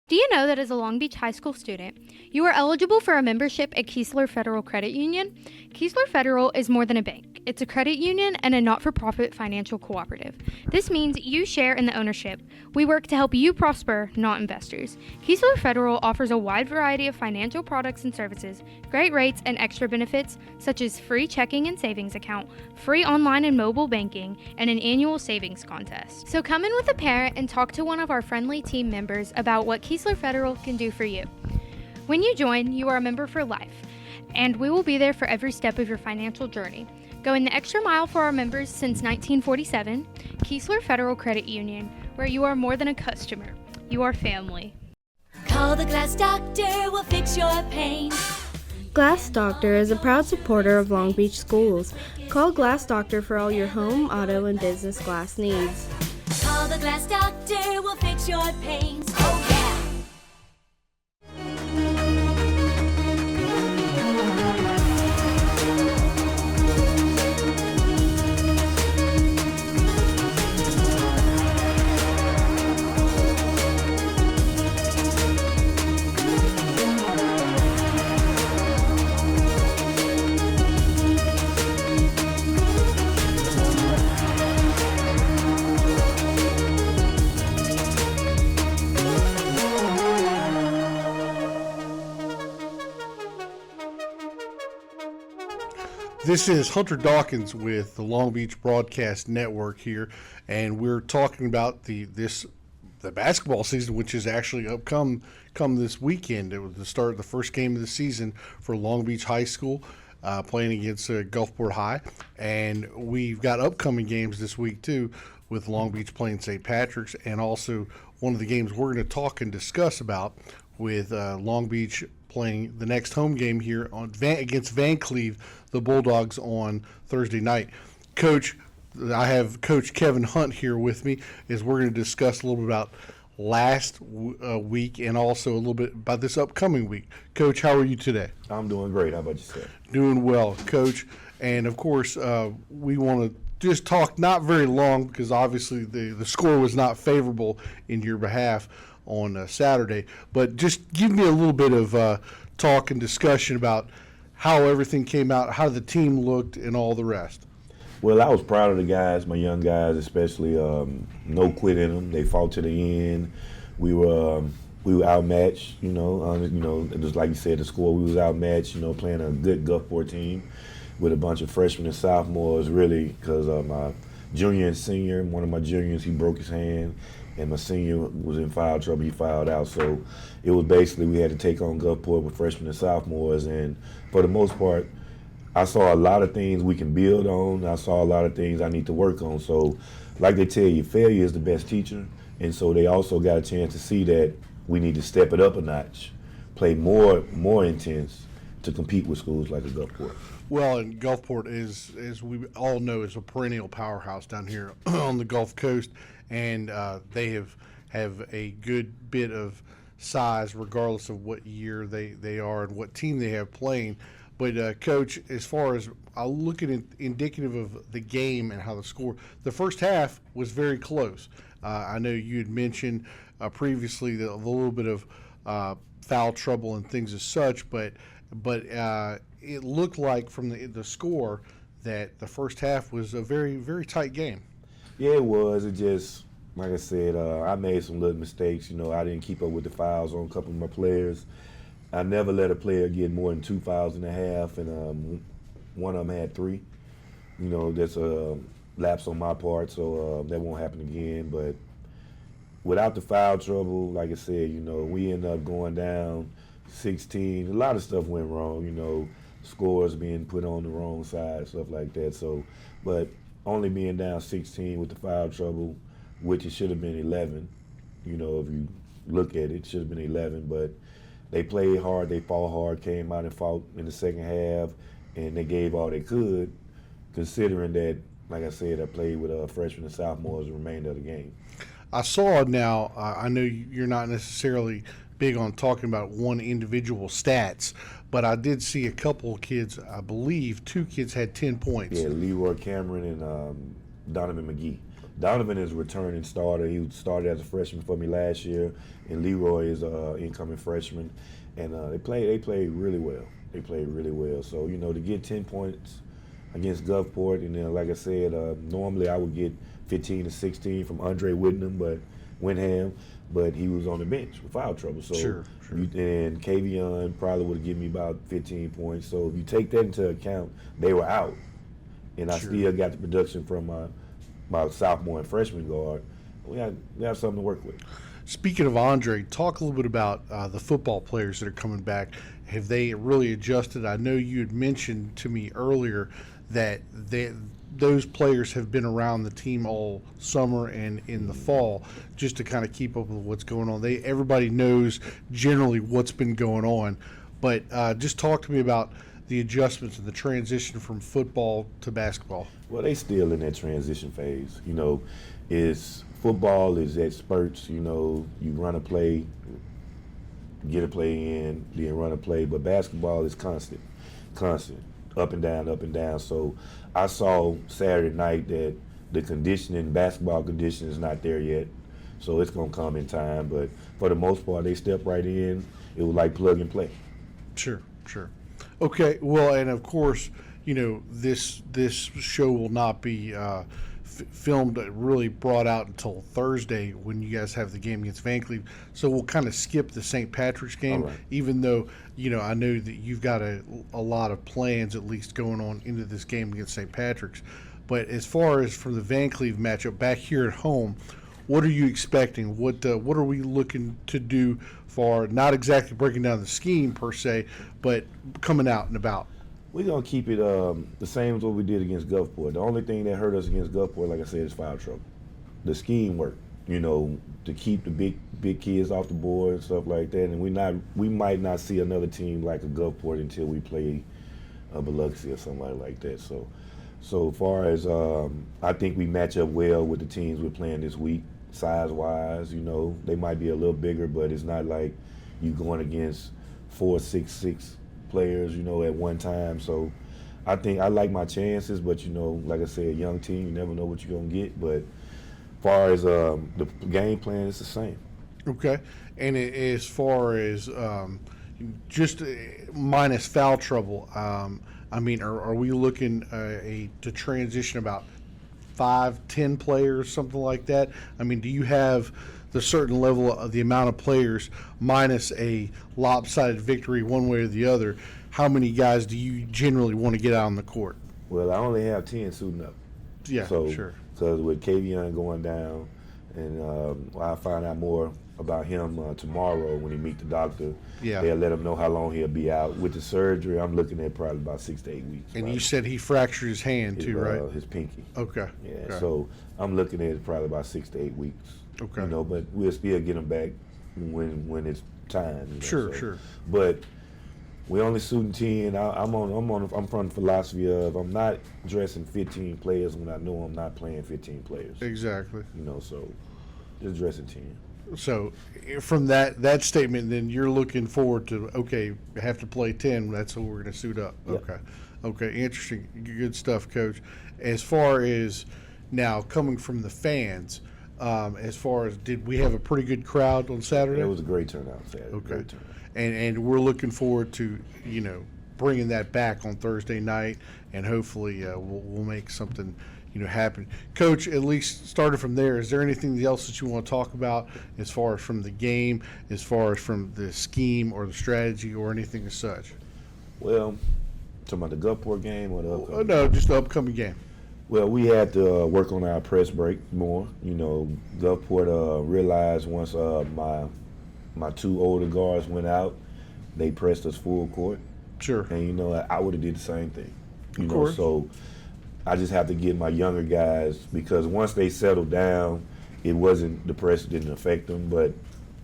Do you know that as a Long Beach High School student, you are eligible for a membership at Keesler Federal Credit Union? Keesler Federal is more than a bank. It's a credit union and a not-for-profit financial cooperative. This means you share in the ownership. We work to help you prosper, not investors. Keesler Federal offers a wide variety of financial products and services, great rates and extra benefits, such as free checking and savings account, free online and mobile banking, and an annual savings contest. So come in with a parent and talk to one of our friendly team members about what Keesler Federal can do for you. When you join, you are a member for life, and we will be there for every step of your financial journey. Going the extra mile for our members since 1947, Keesler Federal Credit Union, where you are more than a customer, you are family. Call the Glass Doctor, we'll fix your pain. Glass Doctor is a proud supporter of Long Beach schools. Call Glass Doctor for all your home, auto, and business glass needs. Call the Glass Doctor, we'll fix your pains. Oh yeah! This is Hunter Dawkins with the Long Beach Broadcast Network here, and we're talking about the basketball season, which is actually come this weekend. It was the start of the first game of the season for Long Beach High School, playing against Gulfport High, and we've got upcoming games this week too, with Long Beach playing St. Patrick's, and also one of the games we're going to talk and discuss about with Long Beach playing the next home game here against Van Cleve, the Bulldogs, on Thursday night. Coach, I have Coach Kevin Hunt here with me, as we're going to discuss a little bit about last week and also a little bit about this upcoming week. Coach, how are you today? I'm doing great. How about yourself? Doing well, Coach. And, of course, we want to just talk not very long because obviously the score was not favorable in your behalf on Saturday, but just give me a little bit of talk and discussion about how everything came out, how the team looked, and all the rest. Well, I was proud of the guys, my young guys especially. No quit in them. They fought to the end. We were outmatched. Just like you said, the score, we was outmatched. Playing a good Gulfport team with a bunch of freshmen and sophomores. Really, because my junior and senior, one of my juniors, he broke his hand. And my senior was in foul trouble. He fouled out. So it was basically we had to take on Gulfport with freshmen and sophomores. And for the most part, I saw a lot of things we can build on. I saw a lot of things I need to work on. So like they tell you, failure is the best teacher. And so they also got a chance to see that we need to step it up a notch, play more intense to compete with schools like a Gulfport. Well, and Gulfport is, as we all know, is a perennial powerhouse down here on the Gulf Coast. And they have a good bit of size regardless of what year they are and what team they have playing. But, Coach, as far as I look at it indicative of the game and how the score, the first half was very close. I know you had mentioned previously the little bit of foul trouble and things as such, but it looked like from the score that the first half was a very, very tight game. Yeah, it was. It just, like I said, I made some little mistakes. I didn't keep up with the fouls on a couple of my players. I never let a player get more than 2 fouls and a half, and one of them had 3. That's a lapse on my part, so that won't happen again. But without the foul trouble, like I said, we ended up going down 16. A lot of stuff went wrong, scores being put on the wrong side, stuff like that. So, but only being down 16 with the foul trouble, which it should have been 11. If you look at it, it should have been 11. But they played hard, they fought hard, came out and fought in the second half, and they gave all they could, considering that, like I said, I played with freshmen and sophomores the remainder of the game. I saw now, I know you're not necessarily big on talking about one individual stats, but I did see a couple of kids, I believe 2 kids had 10 points. Yeah, Leroy Cameron and Donovan McGee. Donovan is a returning starter. He started as a freshman for me last year, and Leroy is an incoming freshman. And they played really well. They played really well. So, to get 10 points against Gulfport, and then, like I said, normally I would get 15 to 16 from Andre Windham, but he was on the bench with foul trouble. So, Sure. And Kavion probably would have given me about 15 points. So if you take that into account, they were out, and I still got the production from my sophomore and freshman guard. We have something to work with. Speaking of Andre, talk a little bit about the football players that are coming back. Have they really adjusted? I know you had mentioned to me earlier that those players have been around the team all summer and in the fall just to kind of keep up with what's going on. Everybody knows generally what's been going on, but just talk to me about the adjustments and the transition from football to basketball. Well, they still in that transition phase. Football is at spurts. You run a play, get a play in, then run a play. But basketball is constant, up and down. So I saw Saturday night that the basketball condition is not there yet. So it's going to come in time. But for the most part, they step right in. It was like plug and play. Sure. Okay, well, and of course, this show will not be filmed, really brought out until Thursday when you guys have the game against Vancleave. So we'll kind of skip the St. Patrick's game, All right. even though, I know that you've got a lot of plans at least going on into this game against St. Patrick's. But as far as for the Vancleave matchup back here at home, what are you expecting? What are we looking to do for, not exactly breaking down the scheme per se, but coming out and about? We're going to keep it the same as what we did against Gulfport. The only thing that hurt us against Gulfport, like I said, is foul trouble. The scheme worked, to keep the big kids off the board and stuff like that. And we might not see another team like a Gulfport until we play Biloxi or somebody like that. So far as I think we match up well with the teams we're playing this week, size-wise. They might be a little bigger, but it's not like you going against 4'6" players, at one time. So I think I like my chances, but like I said, young team, you never know what you're gonna get. But as far as the game plan, it's the same. Okay, and as far as just minus foul trouble, are we looking to transition about 5-10 players, something like that? Do you have the certain level of the amount of players minus a lopsided victory one way or the other? How many guys do you generally want to get out on the court? Well, I only have 10 suiting up. Yeah, so, sure. Because with Kavion going down, and I'll find out more about him tomorrow when he meet the doctor. Yeah. They'll let him know how long he'll be out. With the surgery, I'm looking at probably about 6 to 8 weeks. And you said he fractured his hand too, right? His pinky. Okay. Yeah, Okay. so I'm looking at probably about 6 to 8 weeks. Okay. But we'll still get him back when it's time. Sure. But we only shooting 10. I'm from the philosophy of I'm not dressing 15 players when I know I'm not playing 15 players. Exactly. So just dressing 10. So from that statement, then you're looking forward to, okay, have to play 10. That's what we're going to suit up. Yep. Okay. Interesting. Good stuff, Coach. As far as now coming from the fans, as far as did we have a pretty good crowd on Saturday? It was a great turnout Saturday. Okay. Great turnout. And we're looking forward to, bringing that back on Thursday night, and hopefully we'll make something, happen. Coach, at least started from there, is there anything else that you want to talk about as far as from the game, as far as from the scheme or the strategy or anything as such? Well, talking about the Gulfport game or the upcoming? No, just the upcoming game. Well, we had to work on our press break more. Gulfport realized once my two older guards went out, they pressed us full court. Sure. And I would have did the same thing. Of course. So I just have to get my younger guys, because once they settled down, the press didn't affect them, but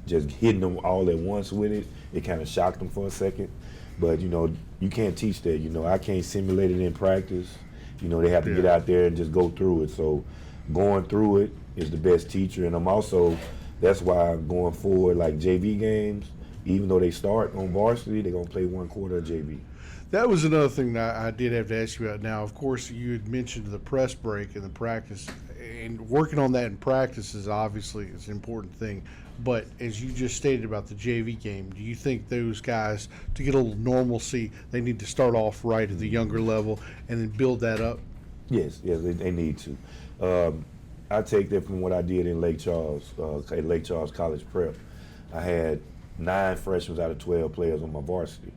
just hitting them all at once with it kind of shocked them for a second. But you can't teach that. I can't simulate it in practice. They have to get out there and just go through it. So going through it is the best teacher. And that's why going forward, like JV games, even though they start on varsity, they're going to play one quarter of JV. That was another thing that I did have to ask you about. Now, of course, you had mentioned the press break and the practice, and working on that in practice is obviously is an important thing. But as you just stated about the JV game, do you think those guys, to get a little normalcy, they need to start off right at the younger level and then build that up? Yes, they need to. I take that from what I did in Lake Charles, at Lake Charles College Prep. I had 9 freshmen out of 12 players on my varsity.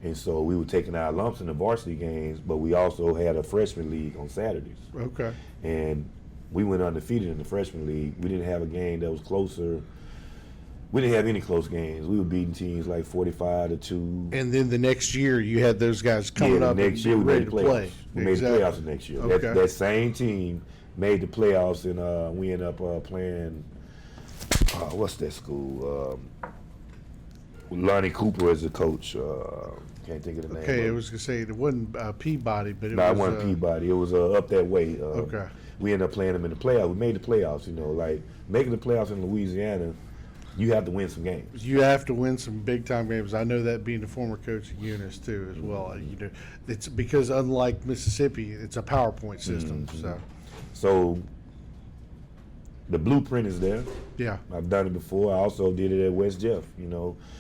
And so we were taking our lumps in the varsity games, but we also had a freshman league on Saturdays. Okay. And we went undefeated in the freshman league. We didn't have a game that was closer. We didn't have any close games. We were beating teams like 45-2. And then the next year, you had those guys coming up next and year being we ready made to the play. playoffs. We made the playoffs the next year. Okay. That same team made the playoffs, and we ended up playing. What's that school? Lonnie Cooper as the coach. Can't think of the name. Okay, I was going to say it wasn't Peabody, but it No, was. it wasn't Peabody. It was up that way. Okay. We ended up playing them in the playoffs. We made the playoffs. Like making the playoffs in Louisiana, you have to win some games. You have to win some big time games. I know that being the former coach at Eunice too, as well. It's because unlike Mississippi, it's a PowerPoint system. Mm-hmm. So the blueprint is there. Yeah, I've done it before. I also did it at West Jeff.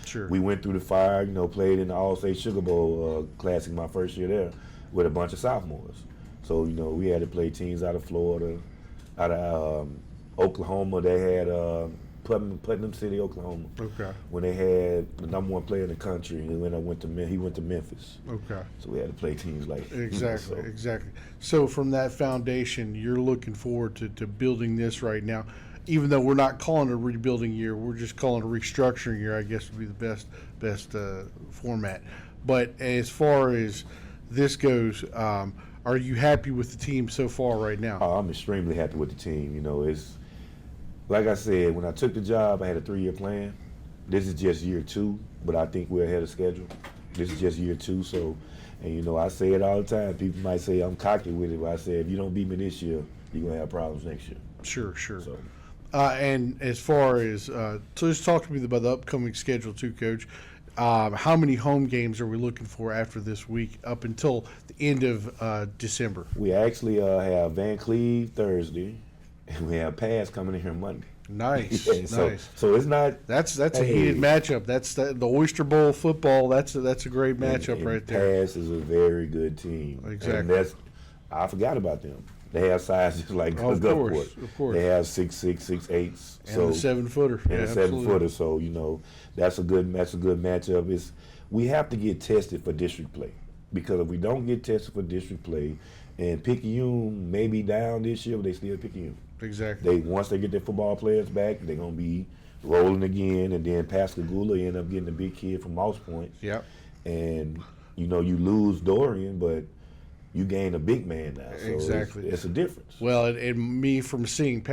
sure. We went through the fire. Played in the All-State Sugar Bowl Classic my first year there with a bunch of sophomores. So we had to play teams out of Florida, out of Oklahoma. They had Putnam City, Oklahoma. Okay. When they had the #1 player in the country, and he went to Memphis. Okay. So we had to play teams like Exactly. so. Exactly. So from that foundation, you're looking forward to building this right now. Even though we're not calling it a rebuilding year, we're just calling it a restructuring year. I guess would be the best format. But as far as this goes, are you happy with the team so far right now? I'm extremely happy with the team. It's like I said, when I took the job, I had a 3-year plan. This is just year 2, but I think we're ahead of schedule. This is just year 2, so, and I say it all the time. People might say I'm cocky with it, but I say if you don't beat me this year, you're gonna have problems next year. Sure. So. And as far as, so just talk to me about the upcoming schedule too, Coach. How many home games are we looking for after this week up until the end of December? We actually have Van Cleve Thursday, and we have Pass coming in here Monday. Nice, Yeah, nice. So it's not. That's a heated matchup. That's the Oyster Bowl football. That's a great matchup and right there. Pass is a very good team. Exactly. And I forgot about them. They have size just like Of Gulfport. course, of course. They have 6'6", 6'8". And the 7-footer. And a 7-footer. So that's a good matchup. We have to get tested for district play, because if we don't get tested for district play, and Picayune may be down this year, but they still Picayune. Exactly. Once they get their football players back, they're gonna be rolling again, and then Pascagoula end up getting a big kid from Moss Point. Yep. And you lose Dorian, but you gain a big man now. So Exactly. it's a difference. Well, and me from seeing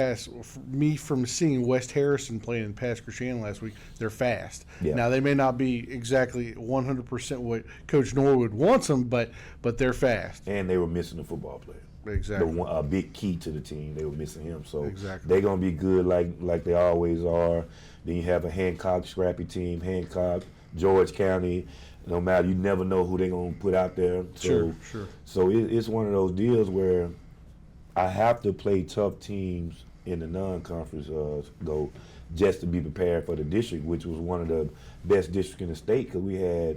West Harrison playing in Pass Christian last week, they're fast. Yeah. Now they may not be exactly 100% what Coach Norwood wants them, but they're fast. And they were missing a football player. Exactly. A big key to the team. They were missing him. So Exactly. they're going to be good like they always are. Then you have a Hancock scrappy team. Hancock, George County. No matter, you never know who they're going to put out there. Sure. So it's one of those deals where I have to play tough teams in the non-conference go just to be prepared for the district, which was one of the best districts in the state, because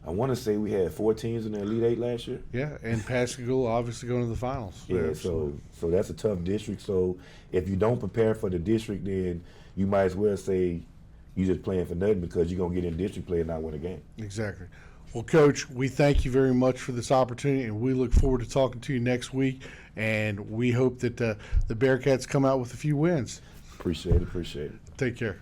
I want to say we had 4 teams in the Elite 8 last year. Yeah, and Pascagoula obviously going to the finals. Yeah, so that's a tough district. So if you don't prepare for the district, then you might as well say you're just playing for nothing, because you're going to get in district play and not win a game. Exactly. Well, Coach, we thank you very much for this opportunity, and we look forward to talking to you next week. And we hope that the Bearcats come out with a few wins. Appreciate it. Take care.